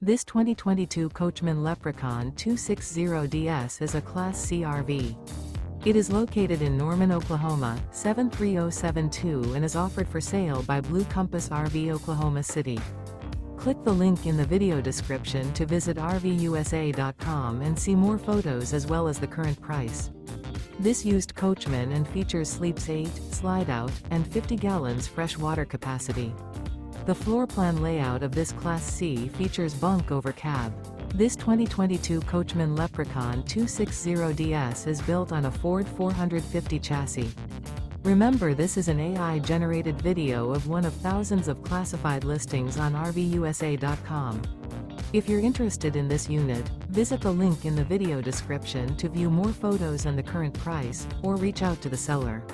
This 2022 Coachmen Leprechaun 260DS is a Class C RV. It is located in Norman, Oklahoma, 73072 and is offered for sale by Blue Compass RV Oklahoma City. Click the link in the video description to visit RVUSA.com and see more photos as well as the current price. This used coachman and features sleeps 8, Slideout, and 50 gallons fresh water capacity. The floor plan layout of this Class C features bunk over cab. This 2022 Coachmen Leprechaun 260DS is built on a Ford 450 chassis. Remember, this is an AI-generated video of one of thousands of classified listings on RVUSA.com. If you're interested in this unit, visit the link in the video description to view more photos and the current price, or reach out to the seller.